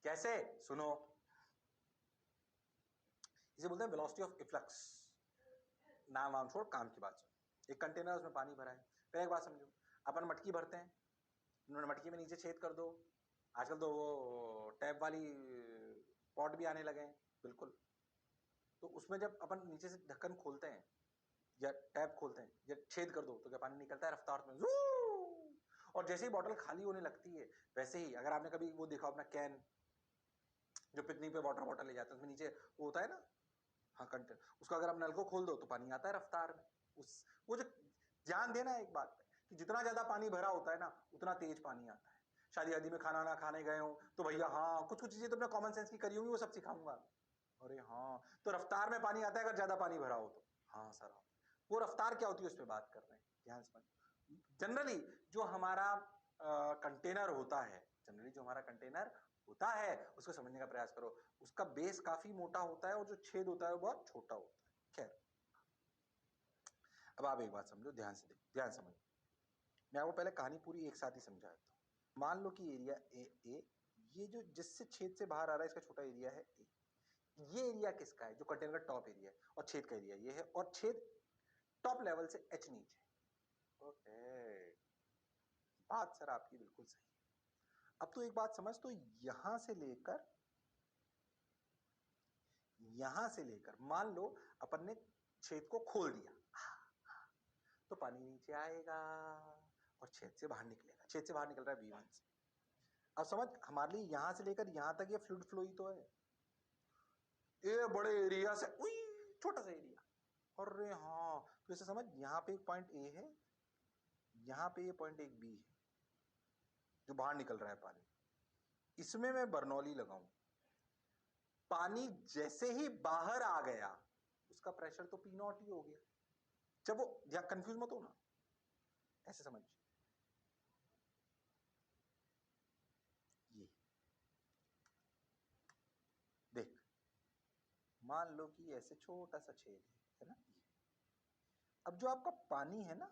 कैसे? सुनो, इसे बोलते हैं वेलोसिटी ऑफ इफ्लक्स। नाम वाम छोड़, काम की बात सुन। एक कंटेनर, उसमें पानी भरा है। पहले एक बात समझो, अपन मटकी भरते हैं, मटकी में नीचे छेद कर दो, आजकल तो वो टैप वाली पॉट भी आने लगे हैं, बिल्कुल। तो उसमें जब अपन नीचे से ढक्कन खोलते हैं या टैप खोलते हैं या छेद कर दो तो क्या पानी निकलता है रफ्तार में, और जैसे ही बॉटल खाली होने लगती है वैसे ही, अगर आपने कभी वो देखा अपना कैन जो पिकनिक पे वाटर बॉटल ले जाते हैं उसमें नीचे वो होता है ना, हाँ कंटेनर, उसका अगर आप नल को खोल दो तो पानी आता है रफ्तार में। उस वो जो ध्यान देना है एक बात पे कि जितना ज्यादा पानी भरा होता है ना उतना तेज पानी आता है। शादी वादी में खाना ना खाने गए हो तो भैया हाँ कुछ कुछ चीजें तुमने कॉमन सेंस की करी होंगी वो सब सिखाऊंगा। अरे हाँ तो रफ्तार में पानी आता है अगर ज्यादा पानी भरा हो तो, हाँ सर वो रफ्तार क्या होती है उस पर बात कर रहे हैं, ध्यान समझ। जनरली जो हमारा कंटेनर होता है, जनरली जो हमारा कंटेनर होता है उसको समझने का प्रयास करो। उसका बेस काफी मोटा होता है और जो छेद होता है वो बहुत छोटा होता है। खैर अब आप एक बात समझो, ध्यान से देखो, ध्यान समझो। मैं आपको पहले कहानी पूरी एक साथ ही समझा देता हूं। मान लो कि एरिया ए, ये जो जिससे छेद से बाहर आ रहा है इसका छोटा एरिया है ए। ये एरिया किसका है, जो कंटेनर का टॉप एरिया है, और छेद का एरिया ये है, और छेद टॉप लेवल से एच नीचे। ओके, बात सर आपकी बिल्कुल सही है। अब तो एक बात समझ, तो यहां से लेकर मान लो अपन ने छेद को खोल दिया तो पानी नीचे आएगा और छेद से बाहर निकलेगा। छेद से बाहर निकल रहा है V1 से। अब समझ, हमारे लिए यहां से लेकर यहां तक ये फ्लूइड फ्लो ही तो है। ये बड़े एरिया से छोटा सा एरिया, अरे हाँ तो ऐसे समझ, यहाँ पे एक पॉइंट ए है, यहाँ पे ये पॉइंट एक बी है जो बाहर निकल रहा है पानी। इसमें मैं बर्नौली लगाऊं, पानी जैसे ही बाहर आ गया उसका प्रेशर तो पी नॉट ही हो गया। जब वो, या कंफ्यूज मत हो ना, ऐसे समझ, ये देख, मान लो कि ऐसे छोटा सा छेद है ना, ये। अब जो आपका पानी है ना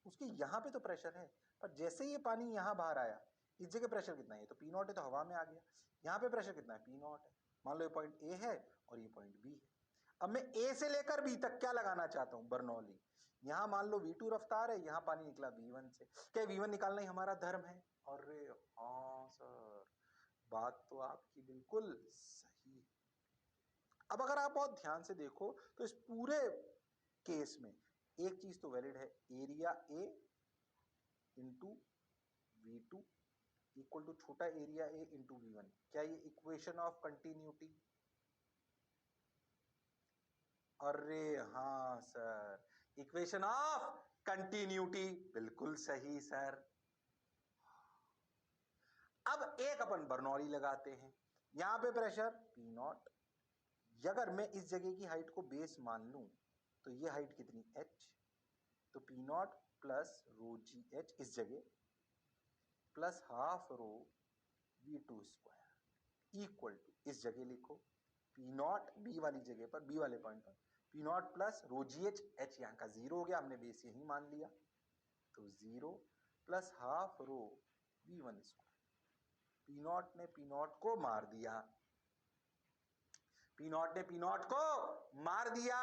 उसके यहां पे तो प्रेशर है, पर जैसे ये पानी यहां बाहर आया इस जगह प्रेशर कितना है, तो पी नॉट है तो हवा में आ गया। यहाँ पे प्रेशर कितना है, पी नॉट है। मान लो ये पॉइंट ए है और ये पॉइंट बी है। अब मैं ए से लेकर बी तक क्या लगाना चाहता हूं, बर्नौली। यहां मान लो V2 रफ्तार है, यहां पानी निकला V1 से। क्या V1 निकालना ही हमारा धर्म है? अरे हाँ सर, बात तो आपकी बिल्कुल सही है। अब अगर आप बहुत ध्यान से देखो तो इस पूरे केस में एक चीज तो वैलिड है, area a into V2 equal to छोटा एरिया ए इंटू V1। क्या ये इक्वेशन ऑफ कंटिन्यूटी? अरे हाँ सर, इक्वेशन ऑफ कंटिन्यूटी, बिल्कुल सही सर। अब एक अपन बर्नौली लगाते हैं, यहां पे प्रेशर पी नॉट। अगर मैं इस जगह की हाइट को बेस मान लूं तो ये हाइट कितनी, h, तो P naught plus rho g h इस जगह plus half rho V2 square equal to, इस जगह लिखो पी नॉट बी वाली जगह पर, बी वाले पॉइंट पर, P naught plus rho g H, H यहाँ का जीरो हो गया, हमने बेस यही मान लिया, तो zero plus half rho V1 square. P not ने पी नॉट को मार दिया, पी नॉट ने पी नॉट को मार दिया,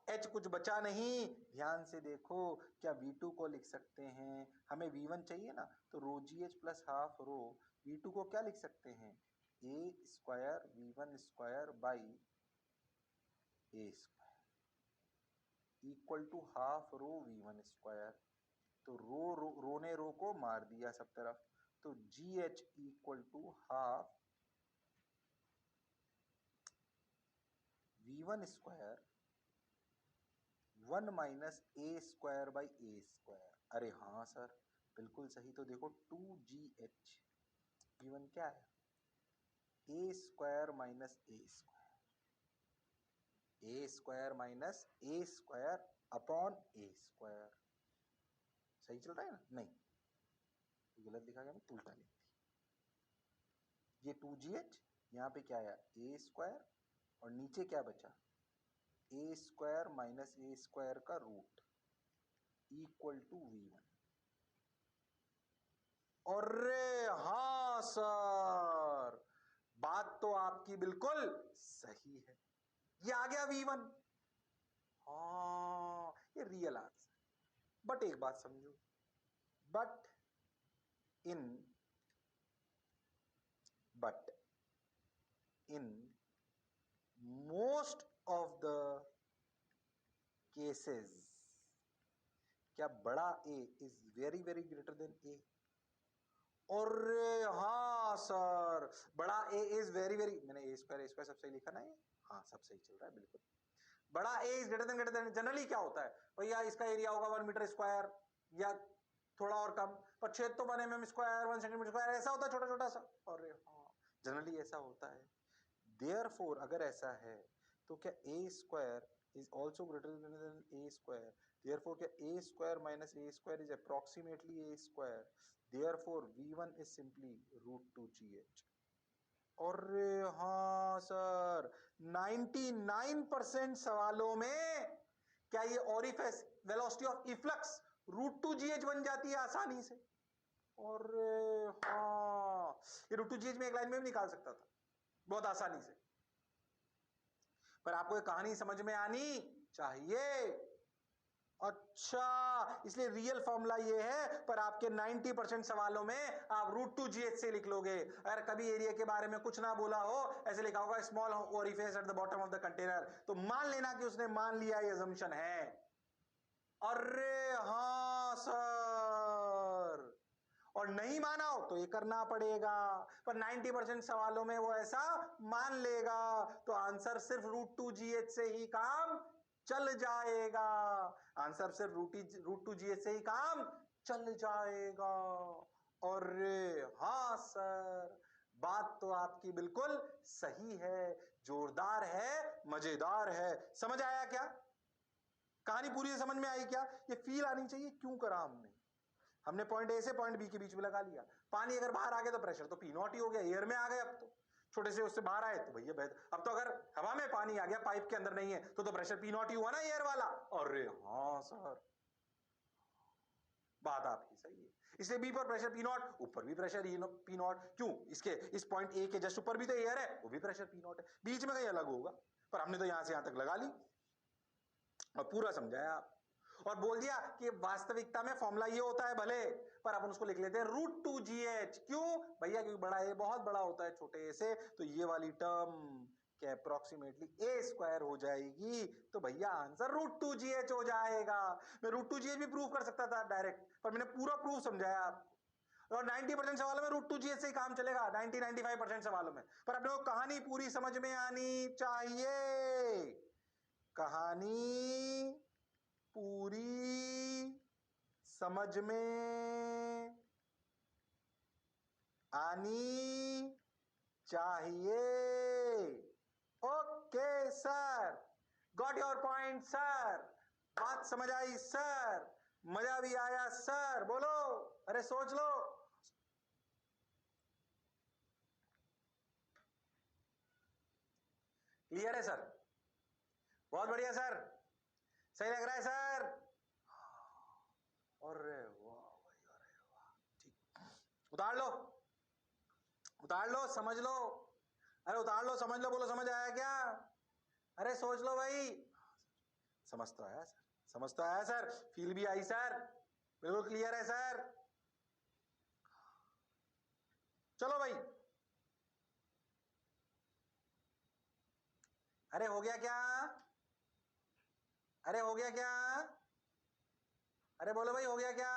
एच कुछ बचा नहीं। ध्यान से देखो, क्या V2 को लिख सकते हैं, हमें V1 चाहिए ना, तो rho g h plus half rho V2 को क्या लिख सकते हैं, A square V1 square by A square equal to half rho V1 square. तो रो ने रो को मार दिया सब तरफ, तो g h equal to half V1 square 1 minus A square by A square. अरे हाँ सर, बिल्कुल सही। तो देखो 2GH V1 क्या है, ए स्क्वायर माइनस ए स्क्वायर, ए स्क्वायर माइनस ए स्क्वायर अपॉन ए स्क्वायर। सही चल रहा है ना? नहीं, गलत लिखा गया, मैं उल्टा लिख दी। ये 2GH, यहाँ पे क्या आया, ए स्क्वायर, और नीचे क्या बचा, ए स्क्वायर माइनस ए स्क्वायर का रूट इक्वल टू V1। अरे हाँ सर, बात तो आपकी बिल्कुल सही है, ये आ गया V1। हाँ, ये रियल आंसर। बट एक बात समझो, but in most of the cases क्या बड़ा A is very very greater than A? और हाँ सर, बड़ा ए इज वेरी वेरी, मैंने ए स्क्वायर सब सही लिखा ना ये? हाँ सब सही चल रहा है बिल्कुल। बड़ा A is greater than, generally क्या होता है भैया, इसका एरिया होगा 1 मीटर स्क्वायर या थोड़ा और कम, पर छेद तो 1 mm स्क्वायर 1 सेंटीमीटर स्क्वायर ऐसा होता है छोटा छोटा सा। और हाँ जनरली ऐसा होता है। देयरफॉर अगर ऐसा है तो क्या A square is also greater than A square? Therefore क्या A square minus A square is approximately A square? Therefore V1 is simply √2GH। अरे हाँ सर, 99% सवालों में क्या ये orifice velocity of efflux √2GH बन जाती है आसानी से। और हाँ, ये √2GH में एक लाइन में भी निकाल सकता था बहुत आसानी से, पर आपको ये कहानी समझ में आनी चाहिए। अच्छा, इसलिए रियल फॉर्मूला ये है, पर आपके 90% सवालों में आप √2GH से लिख लोगे। अगर कभी एरिया के बारे में कुछ ना बोला हो, ऐसे लिखा होगा small orifice at the bottom of the container, तो मान लेना कि उसने मान लिया, ये अजम्पशन है। अरे हाँ सर, और नहीं माना हो तो ये करना पड़ेगा, पर 90% सवालों में वो ऐसा मान लेगा, तो आंसर सिर्फ √2GH से ही काम चल जाएगा। आंसर सिर्फ √2GH से ही काम चल जाएगा। और हाँ सर, बात तो आपकी बिल्कुल सही है, जोरदार है, मजेदार है। समझ आया क्या? कहानी पूरी समझ में आई क्या? ये फील आनी चाहिए क्यों करा हमने पॉइंट ए से पॉइंट बी के बीच में लगा लिया। पानी अगर बाहर आ गया तो प्रेशर तो P0 ही हो गया, एयर में आ गए। अब तो छोटे से उससे बाहर आए तो भैया बेहतर। अब तो अगर हवा में पानी आ गया, पाइप के अंदर नहीं है, तो प्रेशर P0 ही हुआ ना, एयर वाला। अरे हाँ सर, बात आपकी सही है। इसलिए बी पर प्रेशर P0, ऊपर भी प्रेशर P0। क्यों? इसके इस पॉइंट ए के जस्ट ऊपर भी तो एयर है, वो भी प्रेशर P0 है, बीच में कहीं अलग होगा। पर हमने तो यहां से यहां तक लगा ली और पूरा समझाया आप, और बोल दिया कि वास्तविकता में फॉर्मूला ये होता है भले, पर अपन उसको लिख लेते हैं √2GH। क्यों भैया? क्योंकि बड़ा ए बहुत बड़ा होता है छोटे ए से, तो ये वाली टर्म क्या अप्रोक्सीमेटली ए स्क्वायर हो जाएगी, तो भैया आंसर √2GH हो जाएगा। मैं √2GH भी प्रूव कर सकता था डायरेक्ट, पर मैंने पूरा प्रूफ समझाया आपको। और 90% सवालों में √2GH से ही काम चलेगा, 90-95% सवालों में। पर अपने को कहानी पूरी समझ में आनी चाहिए, कहानी पूरी समझ में आनी चाहिए। Okay sir, got your point sir, बात समझ आई सर, मजा भी आया सर। बोलो, अरे सोच लो। क्लियर है सर? बहुत बढ़िया सर, सही लग रहा है सर। अरे वाह भाई, अरे वाह, ठीक। उतार लो, उतार लो, समझ लो। अरे उतार लो, समझ लो, बोलो समझ आया क्या? अरे सोच लो भाई। समझ तो आया सर, समझ तो आया सर, फील भी आई सर, बिल्कुल क्लियर है सर। चलो भाई, अरे हो गया क्या? अरे हो गया क्या? अरे बोलो भाई, हो गया क्या?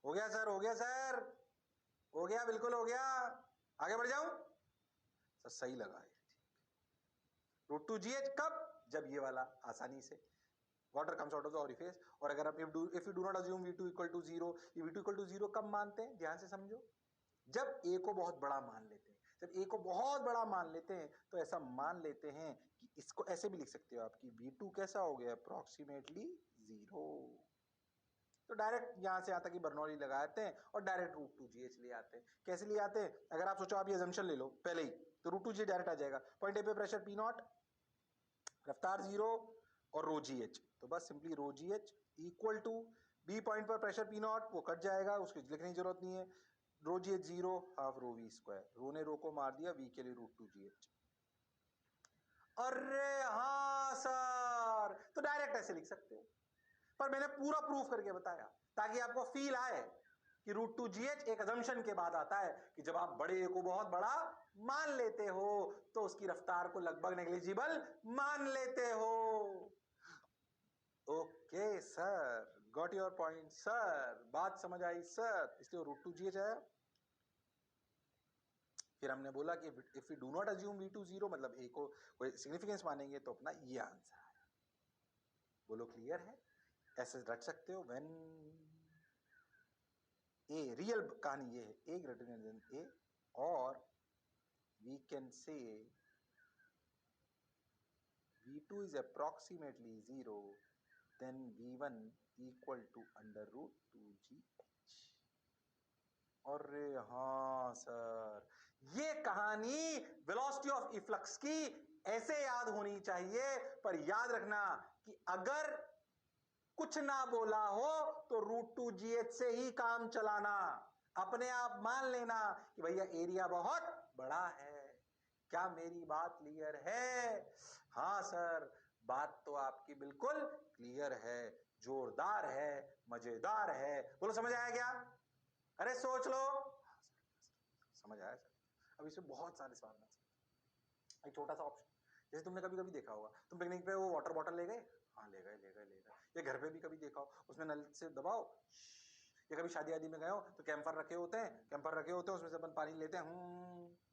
हो गया सर, हो गया सर, हो गया, बिल्कुल हो गया। आगे बढ़ जाऊं सर? सही लगा है। √2GH कब? जब ये वाला आसानी से water comes out of the orifice. और अगर आप if you do not assume V2 equal to 0, ये V2 इक्वल टू 0 कब मानते हैं? ध्यान से समझो, जब ए को बहुत बड़ा मान लेते हैं। जब ए को बहुत बड़ा मान लेते हैं तो ऐसा मान लेते हैं कि इसको ऐसे भी लिख सकते हो आप कि V2 कैसा हो गया? अप्रोक्सीमेटली 0। तो डायरेक्ट यहां से आता कि बर्नौली लगाते हैं और डायरेक्ट √2GH ले आते हैं। कैसे ले आते हैं? अगर आप सोचो, आप ये अजम्पशन ले लो पहले ही, तो √2GH डायरेक्ट आ जाएगा। पॉइंट ए पे प्रेशर P0, रफ्तार 0 और √GH, तो बस simply √GH equal to B point पर प्रेशर P0, वो कट जाएगा, उसकी लिखने की जरूरत नहीं है। √GH 0 हाफ √V स्क्वायर, रो ने रो को मार दिया, V के लिए √2GH। अरे हाँ सर, तो डायरेक्ट ऐसे लिख सकते हो। पर मैंने पूरा प्रूफ करके बताया ताकि आपको फील आए कि √2gh एक अजम्पशन के बाद आता है कि जब आप बड़े को बहुत बड़ा मान लेते हो तो उसकी रफ्तार को लगभग नेग्लिजिबल मान लेते हो। Okay sir, got your point sir, बात समझ आई सर, इसलिए √2gh आया। फिर हमने बोला कि if you do not assume v2 0, मतलब a को कोई सिग्निफिकेंस मानेंगे तो अपना ये आंसर आया। बोलो क्लियर है? ऐसे रख सकते हो व्हेन a, रियल कहानी ये है, a ग्रेटर देन a, और we can say v2 is approximately 0, then v1 equal to √2gh। अरे हाँ सर, ये कहानी वेलोसिटी ऑफ इफ्लक्स की ऐसे याद होनी चाहिए, पर याद रखना कि अगर कुछ ना बोला हो तो √2gh से ही काम चलाना। अपने आप मान लेना कि भैया एरिया बहुत बड़ा है। क्या मेरी बात क्लियर है? हाँ सर, बात तो आपकी बिल्कुल क्लियर है, जोरदार है, मजेदार है। बोलो समझ आया क्या? अरे सोच लो। समझ आया सर? अब इसमें बहुत सारे सवाल हैं। एक छोटा सा ऑप्शन, जैसे तुमने कभी कभी देखा होगा, तुम पिकनिक पे वो वाटर बॉटल ले गए, हाँ ले गए, ये घर पे भी कभी देखा हो, उसमें नल से दबाओ, या कभी शादी आदि में गए हो तो कैंपर रखे होते हैं, उसमें से अपन पानी लेते हैं,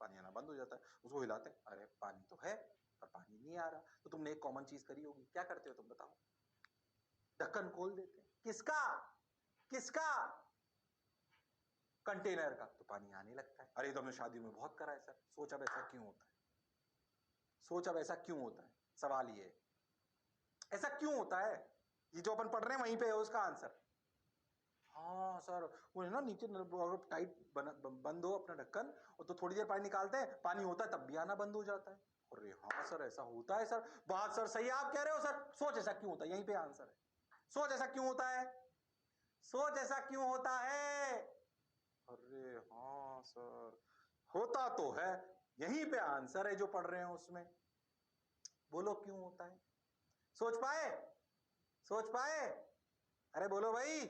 पानी आना बंद हो जाता है, उसको हिलाते हैं, अरे पानी तो है पर पानी नहीं आ रहा। तो तुमने एक कॉमन चीज करी होगी, क्या करते हो तुम बताओ? ढक्कन खोल देते हैं। किसका? कंटेनर का। तो पानी आने लगता है। अरे तो हमने शादी में बहुत करा है सर। सोच अब ऐसा क्यों होता है? सवाल ये, ऐसा क्यों होता है? ये जो अपन पढ़ रहे हैं वहीं पे है उसका आंसर। हाँ सर, वो है ना नीचे टाइट बंद हो अपना ढक्कन, और तो थोड़ी देर पानी निकालते हैं, पानी होता है तब भी आना बंद हो जाता है। अरे हाँ सर, ऐसा होता है सर। बात सर सही आप कह रहे हो सर। सोच ऐसा क्यों होता है, यहीं पे आंसर है। सोच ऐसा क्यों होता है? अरे हाँ सर, होता तो है, यहीं पे आंसर है जो पढ़ रहे हैं उसमें। बोलो क्यों होता है? सोच पाए? अरे बोलो भाई,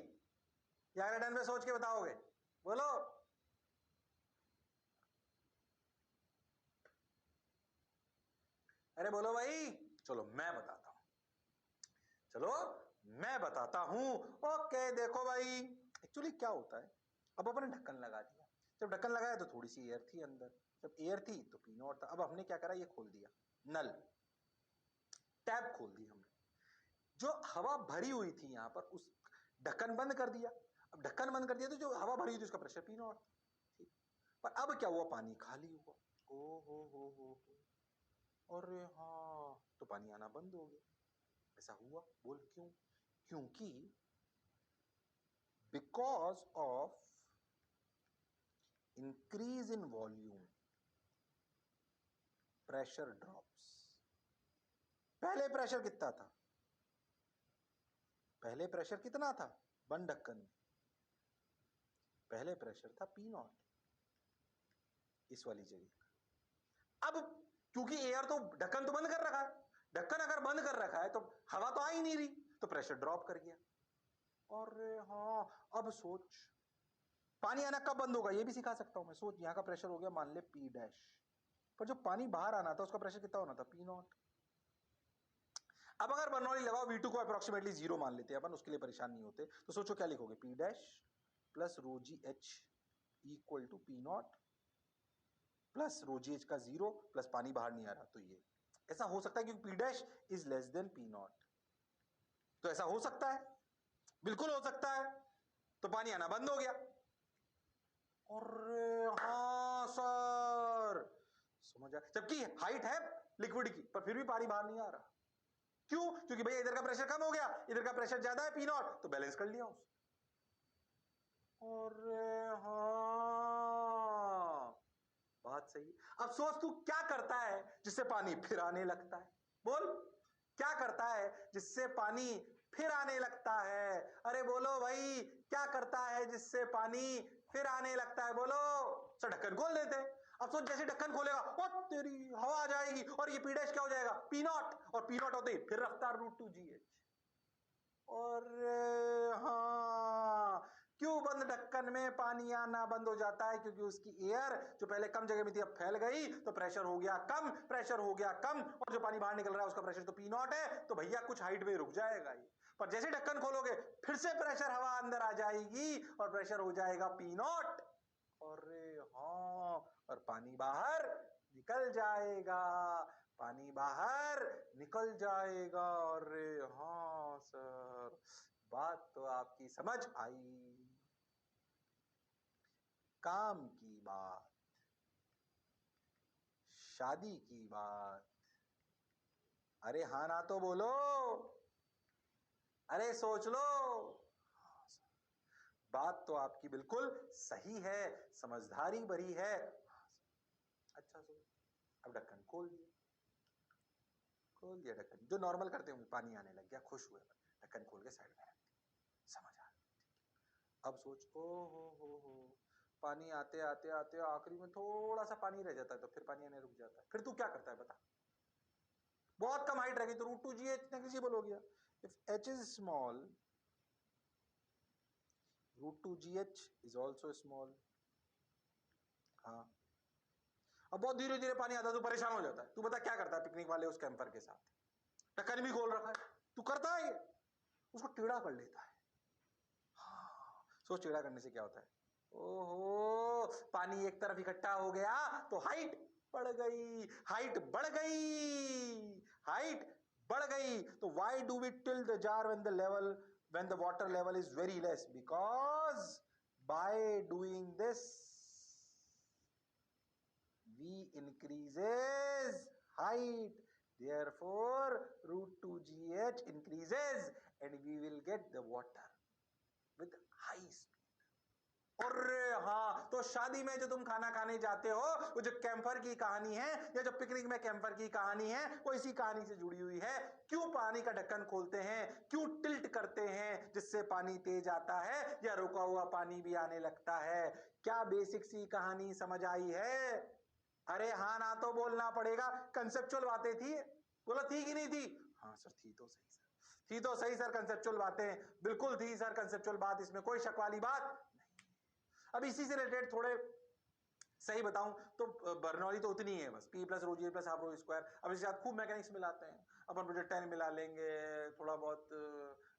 या अगले टर्न में सोच के बताओगे? बोलो। अरे बोलो भाई। चलो मैं बताता हूं। ओके देखो भाई, एक्चुअली क्या होता है, अब अपने ढक्कन लगा दिया। जब ढक्कन लगाया तो थोड़ी सी एयर थी अंदर, जब एयर थी तो पी नॉट था। अब हमने क्या करा, ये खोल दिया, नल टैप खोल दी हमने, जो हवा भरी हुई थी यहां पर उस ढक्कन बंद कर दिया। अब ढक्कन बंद कर दिया तो जो हवा भरी हुई थी उसका प्रेशर पी नॉट था, ठीक। पर अब क्या हुआ, पानी खाली हुआ। ओ हो, अरे हाँ, तो पानी आना बंद हो गया। ऐसा हुआ, बोल क्यों? क्योंकि because of increase in volume pressure drops. पहले प्रेशर कितना था बंद ढक्कन में? पहले प्रेशर था पी नॉट, इस वाली जगह। अब क्योंकि एयर तो ढक्कन तो बंद कर रखा है, ढक्कन अगर बंद कर रखा है तो हवा तो आ ही नहीं रही, तो प्रेशर ड्रॉप कर गया। अरे हाँ, अब सोच पानी आना कब बंद होगा, ये भी सिखा सकता हूं मैं। सोच, यहां का प्रेशर हो गया मान ले पी डैश, पर जो पानी बाहर आना था उसका प्रेशर कितना होना था, पी नॉट। अब अगर बर्नौली लगाओ, V2 को अप्रोक्सीमेटली 0 मान लेते हैं अपन, उसके लिए परेशान नहीं होते, तो सोचो क्या लिखोगे, P dash plus √gh equal to P naught plus √gh का 0 प्लस पानी बाहर नहीं आ रहा। तो ये ऐसा हो सकता है क्योंकि P dash is less than P not, तो ऐसा हो सकता है, बिल्कुल हो सकता है। तो पानी आना बंद हो गया। अरे हाँ सर, समझ आया। जबकि हाइट है लिक्विड की, पर फिर भी पानी बाहर नहीं आ रहा। क्यों? क्योंकि भैया इधर का प्रेशर कम हो गया, इधर का प्रेशर ज्यादा है पी नॉट, तो बैलेंस कर लिया उसने। अरे हाँ, बात सही। अब सोच तू क्या करता है जिससे पानी फिर आने लगता है? बोल, क्या करता है जिससे पानी फिर आने लगता है? अरे बोलो भाई, क्या करता है जिससे पानी फिर आने लगता है? बोलो। सर ढक्कन खोल देते हैं। अब सोच, जैसे ढक्कन खोलेगा, ओ तेरी हवा आ जाएगी और ये पी डैश क्या हो जाएगा, पी नॉट, और पी नॉट होते ही फिर रफ्तार √2gh। और हाँ, क्यों बंद ढक्कन में पानी आना बंद हो जाता है? क्योंकि उसकी एयर जो पहले कम जगह में थी अब फैल गई, तो प्रेशर हो गया कम, प्रेशर हो गया कम, और जो पानी बाहर निकल रहा है उसका प्रेशर तो पी नॉट है, तो भैया कुछ हाइट में रुक जाएगा ये। पर जैसे ढक्कन खोलोगे फिर से प्रेशर हवा अंदर आ जाएगी और प्रेशर हो जाएगा पी नॉट। और हाँ, और पानी बाहर निकल जाएगा, पानी बाहर निकल जाएगा। अरे हाँ सर, बात तो आपकी समझ आई। काम की बात, शादी की बात, अरे हाँ ना तो बोलो, अरे सोच लो। हाँ सर, बात तो आपकी बिल्कुल सही है, समझदारी भरी है। हाँ सर, अच्छा सोच। अब ढक्कन खोल दिया, खोल दिया ढक्कन, जो नॉर्मल करते होंगे, पानी आने लग गया, खुश हुए, ढक्कन खोल के साइड में रख दिया, समझ आ गया। अब सोच, ओ हो, पानी आते आते आते आखिरी में थोड़ा सा पानी रह जाता है, तो फिर पानी आने रुक जाता है, फिर तू क्या करता है बता? बहुत कम हाइट रह गई तो root two g h negligible हो गया। If h is small, root two g h is also small. हाँ, अब बहुत धीरे धीरे पानी आता है तो परेशान हो जाता है, तू बता क्या करता है पिकनिक वाले उस कैंपर के साथ? ढक्कन भी खोल रखा है, तू करता है ये, उसको टेढ़ा कर लेता है। हाँ, सोच टेढ़ा करने से क्या होता है? ओहो, पानी एक तरफ इकट्ठा हो गया तो हाइट बढ़ गई, हाइट बढ़ गई, हाइट बढ़ गई। तो why do we tilt the jar when the level, when the water level is very less? Because by doing this we increases height, therefore root 2gh increases and we will get the water with high speed. और हाँ, तो शादी में जो तुम खाना खाने जाते हो, वो जो कैंपर की कहानी है या जो पिकनिक में कैंपर की कहानी है, वो इसी कहानी से जुड़ी हुई है। क्यों पानी का ढक्कन खोलते हैं, क्यों टिल्ट करते हैं जिससे पानी तेज आता है या रुका हुआ पानी भी आने लगता है? क्या बेसिक सी कहानी समझ आई है? अरे हाँ ना तो बोलना पड़ेगा। कंसेप्चुअल बातें थी, बोला थी कि नहीं थी? हाँ सर, थी तो सही सर, थी तो सही सर, कंसेप्चुअल बातें बिल्कुल थी सर, कंसेप्चुअल बात, इसमें कोई शक वाली बात नहीं। अब इसी से रिलेटेड थोड़े सही बताऊं तो बर्नौली तो उतनी है बस, P plus rho g plus half रो स्क्वायर। अब इसके साथ खूब मैकेनिक्स मिलाते हैं, अपन प्रोजेक्ट 10 मिला लेंगे, थोड़ा बहुत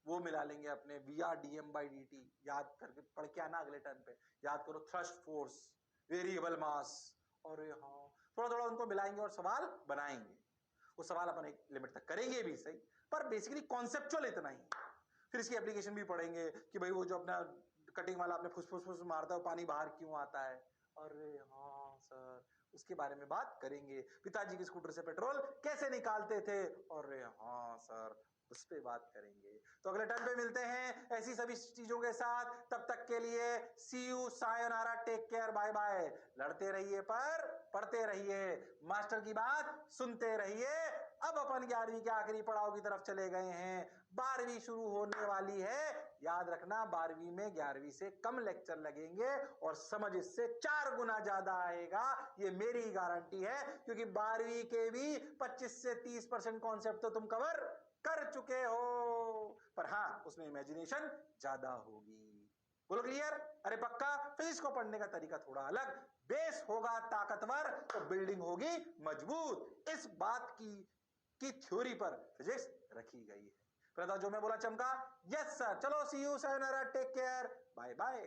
वो मिला लेंगे अपने we are d m by d t, याद करके पढ़ के आना अगले टर्म पे, याद करो थ्रस्ट फोर्स, वेरिएबल मास, और हाँ थोड़ा थोड़ा उनको मिलाएंगे और सवाल बनाएंगे। वो सवाल अपन एक लिमिट तक करेंगे भी सही, पर बेसिकली कॉन्सेप्चुअल इतना ही। फिर इसकी एप्लीकेशन भी पढ़ेंगे कि भाई वो जो अपना कटिंग वाला अपने फुसफुस मारता है, पानी बाहर क्यों आता है। अरे हाँ सर, उसके बारे में बात करेंगे। पिताजी के स्कूटर से पेट्रोल कैसे निकालते थे? अरे हाँ सर, उस पे बात करेंगे। तो अगले टर्न पे मिलते हैं ऐसी सभी चीजों के साथ। तब तक के लिए see you, sayonara, take care, bye bye. लड़ते रहिए पर पढ़ते रहिए, मास्टर की बात सुनते रहिए। अब अपन 11वीं के आखिरी पड़ाव की तरफ चले गए हैं, 12वीं शुरू होने वाली है। याद रखना 12वीं में 11वीं से कम लेक्चर लगेंगे और समझ इससे 4 गुना ज्यादा आएगा, ये मेरी गारंटी है, क्योंकि 12वीं के भी 25 से 30% कॉन्सेप्ट तो तुम कवर कर चुके हो, पर हाँ उसमें इमेजिनेशन ज्यादा होगी। बोलो क्लियर? अरे पक्का? फिजिक्स को पढ़ने का तरीका थोड़ा अलग, बेस होगा ताकतवर तो बिल्डिंग होगी मजबूत, इस बात की थ्योरी पर फिजिक्स रखी गई है। जो मैं बोला चमका? Yes sir. चलो see you, sayonara, take care, bye bye.